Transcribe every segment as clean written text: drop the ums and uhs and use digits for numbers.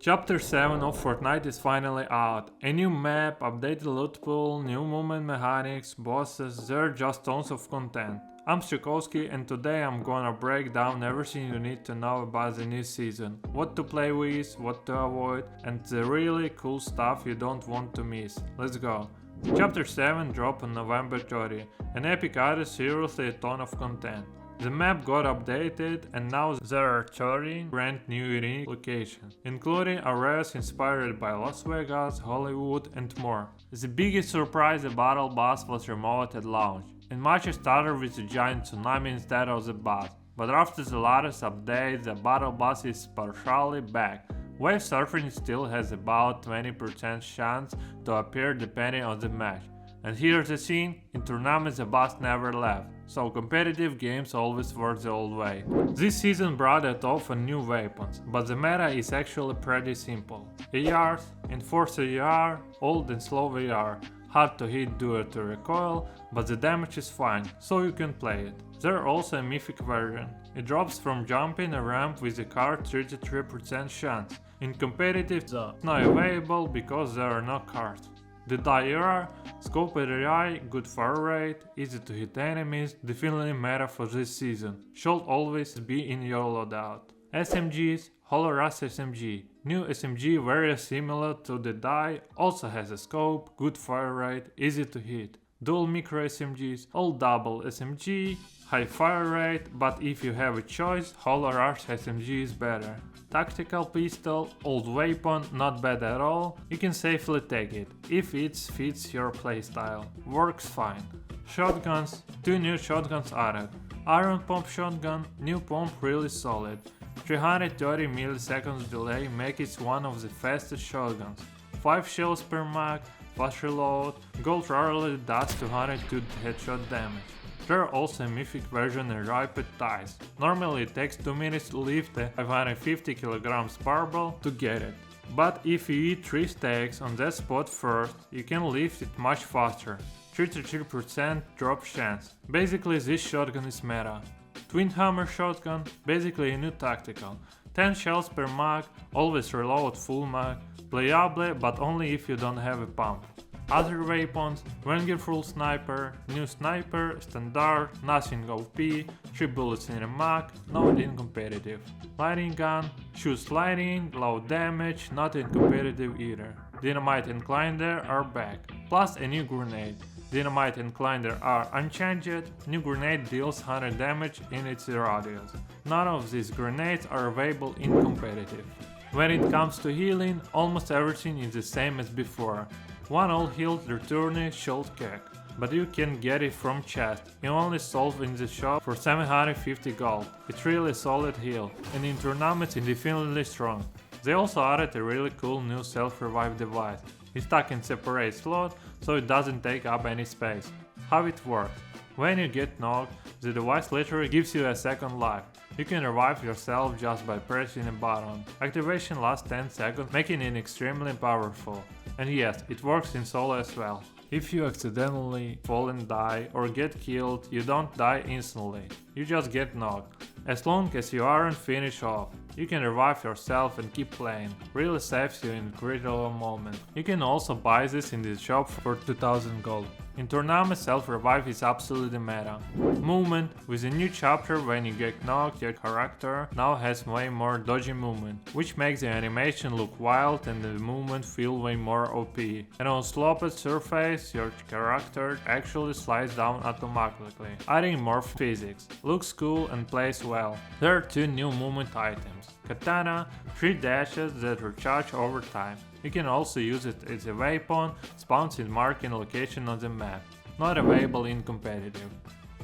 Chapter 7 of Fortnite is finally out. A new map, updated loot pool, new movement mechanics, bosses, there are just tons of content. I'm Stricovsky and today I'm gonna break down everything you need to know about the new season, what to play with, what to avoid, and the really cool stuff you don't want to miss. Let's go. Chapter 7 dropped on November 30, and Epic added seriously a ton of content. The map got updated and now there are 30 brand new unique locations, including areas inspired by Las Vegas, Hollywood and more. The biggest surprise, the battle bus was removed at launch, and matches started with a giant tsunami instead of the bus. But after the latest update, the battle bus is partially back. Wave surfing still has about 20% chance to appear depending on the match. And here's the scene, in tournaments the bus never left, so competitive games always work the old way. This season brought often new weapons, but the meta is actually pretty simple. ARs, enforced AR, old and slow AR, hard to hit due to recoil, but the damage is fine, so you can play it. There's also a mythic version. It drops from jumping a ramp with a car 33% chance. In competitive, it's not available because there are no cars. The die era, scope AI, good fire rate, easy to hit enemies, definitely meta for this season, should always be in your loadout. SMGs, Holoras SMG, new SMG very similar to the die, also has a scope, good fire rate, easy to hit. Dual micro SMGs, all double SMG, high fire rate, but if you have a choice, Holoras SMG is better. Tactical pistol, old weapon, not bad at all, you can safely take it, if it fits your playstyle, works fine. Shotguns, two new shotguns added. Iron pump shotgun, new pump really solid. 330 milliseconds delay make it one of the fastest shotguns. 5 shells per mag, fast reload, gold rarely does 202 headshot damage. There are also a mythic version in Rapid Ties. Normally it takes 2 minutes to lift a 550 kg barbell to get it. But if you eat 3 stacks on that spot first, you can lift it much faster. 33% drop chance. Basically this shotgun is meta. Twin hammer shotgun, basically a new tactical. 10 shells per mag, always reload full mag. Playable but only if you don't have a pump. Other weapons, Wenger full sniper, new sniper, standard, nothing OP, 3 bullets in a mag, not in competitive. Lightning gun, shoots lightning, low damage, not in competitive either. Dynamite and Clinder are back, plus a new grenade. Dynamite and Clinder are unchanged, new grenade deals 100 damage in its radius. None of these grenades are available in competitive. When it comes to healing, almost everything is the same as before. One all healed returning shield kick, but you can get it from chest, you only solve in the shop for 750 gold. It's really solid heal, and in tournaments it's definitely strong. They also added a really cool new self-revive device. It's stuck in separate slot, so it doesn't take up any space. How it works? When you get knocked, the device literally gives you a second life. You can revive yourself just by pressing a button. Activation lasts 10 seconds, making it extremely powerful. And yes, it works in solo as well. If you accidentally fall and die or get killed, you don't die instantly, you just get knocked. As long as you aren't finished off, you can revive yourself and keep playing, really saves you in critical moment. You can also buy this in the shop for 2000 gold. In tournaments, self-revive is absolutely meta. Movement, with a new chapter when you get knocked, your character now has way more dodgy movement, which makes the animation look wild and the movement feel way more OP. And on sloped surface, your character actually slides down automatically, adding more physics. Looks cool and plays well. There are 2 new movement items. Katana, 3 dashes that recharge over time. You can also use it as a weapon, spawns in marking location on the map. Not available in competitive.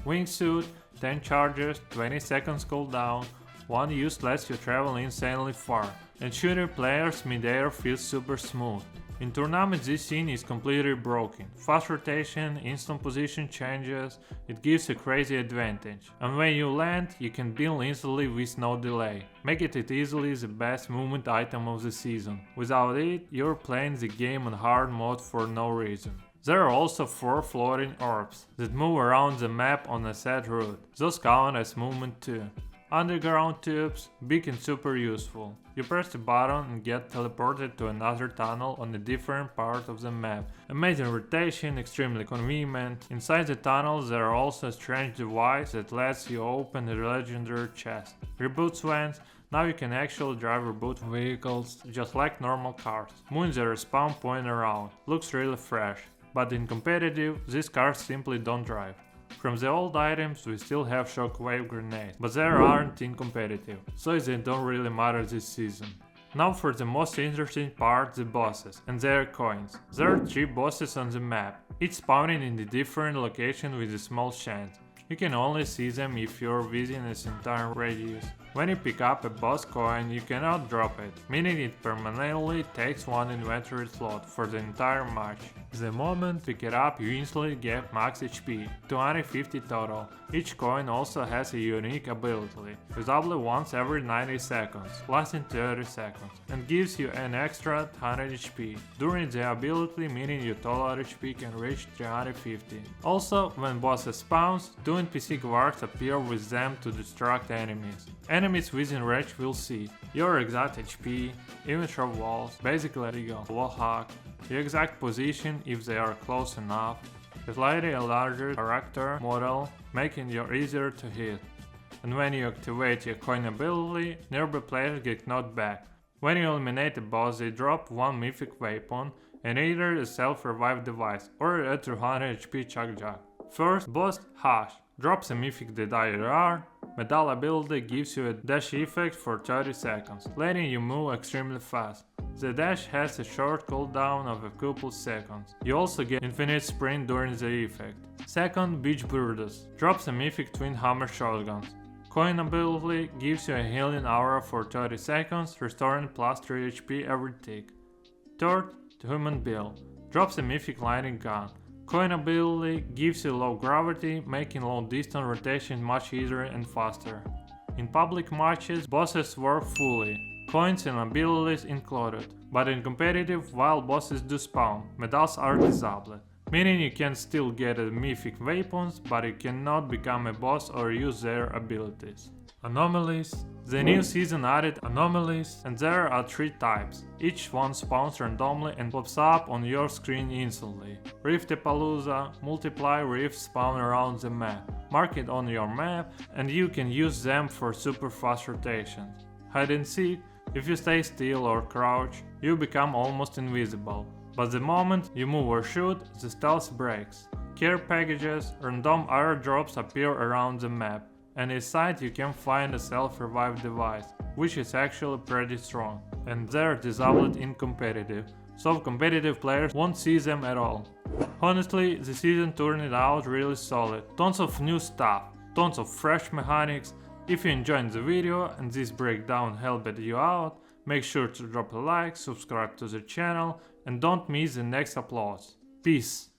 Wingsuit, 10 charges, 20 seconds cooldown, 1 use lets you travel insanely far, and shooter players mid-air feels super smooth. In tournaments this scene is completely broken, fast rotation, instant position changes, it gives a crazy advantage. And when you land, you can build instantly with no delay, making it easily the best movement item of the season. Without it, you're playing the game on hard mode for no reason. There are also 4 floating orbs that move around the map on a set route, those count as movement too. Underground tubes, big and super useful. You press the button and get teleported to another tunnel on a different part of the map. Amazing rotation, extremely convenient. Inside the tunnels there are also a strange device that lets you open a legendary chest. Reboot vents. Now you can actually drive reboot vehicles just like normal cars. Moons a respawn point around. Looks really fresh. But in competitive, these cars simply don't drive. From the old items we still have shockwave grenades, but they aren't in competitive, so they don't really matter this season. Now for the most interesting part, the bosses and their coins. There are 3 bosses on the map, each spawning in a different location with a small chance. You can only see them if you're within its entire radius. When you pick up a boss coin, you cannot drop it, meaning it permanently takes 1 inventory slot for the entire match. The moment you pick it up, you instantly get max HP, 250 total. Each coin also has a unique ability, usable once every 90 seconds, lasting 30 seconds, and gives you an extra 100 HP. During the ability, meaning your total HP can reach 350. Also, when bosses spawns, 2 NPC guards appear with them to distract enemies. Enemies within range will see your exact HP, even through walls, basically legal wall hack, your exact position if they are close enough, slightly a larger character model, making you easier to hit. And when you activate your coin ability, nearby players get knocked back. When you eliminate a boss, they drop 1 mythic weapon and either a self-revive device or a 200 HP chuck jack. First, boss Hash drops a mythic DDR. Medal ability gives you a dash effect for 30 seconds, letting you move extremely fast. The dash has a short cooldown of a couple seconds. You also get infinite sprint during the effect. Second, Beach Brutus drops a mythic twin hammer shotguns. Coin ability gives you a healing aura for 30 seconds, restoring plus 3 HP every tick. Third, Human Bill drops a mythic lightning gun. Coin ability gives you low gravity, making long distance rotation much easier and faster. In public matches, bosses work fully, coins and abilities included, but in competitive, while bosses do spawn, medals are disabled, meaning you can still get mythic weapons, but you cannot become a boss or use their abilities. Anomalies. The new season added anomalies, and there are 3 types. Each one spawns randomly and pops up on your screen instantly. Riftapalooza, multiply rifts spawn around the map. Mark it on your map and you can use them for super fast rotation. Hide and seek. If you stay still or crouch, you become almost invisible. But the moment you move or shoot, the stealth breaks. Care packages, random airdrops appear around the map. And inside you can find a self-revive device, which is actually pretty strong, and they're disabled in competitive, so competitive players won't see them at all. Honestly, the season turned out really solid, tons of new stuff, tons of fresh mechanics. If you enjoyed the video and this breakdown helped you out, make sure to drop a like, subscribe to the channel, and don't miss the next uploads. Peace!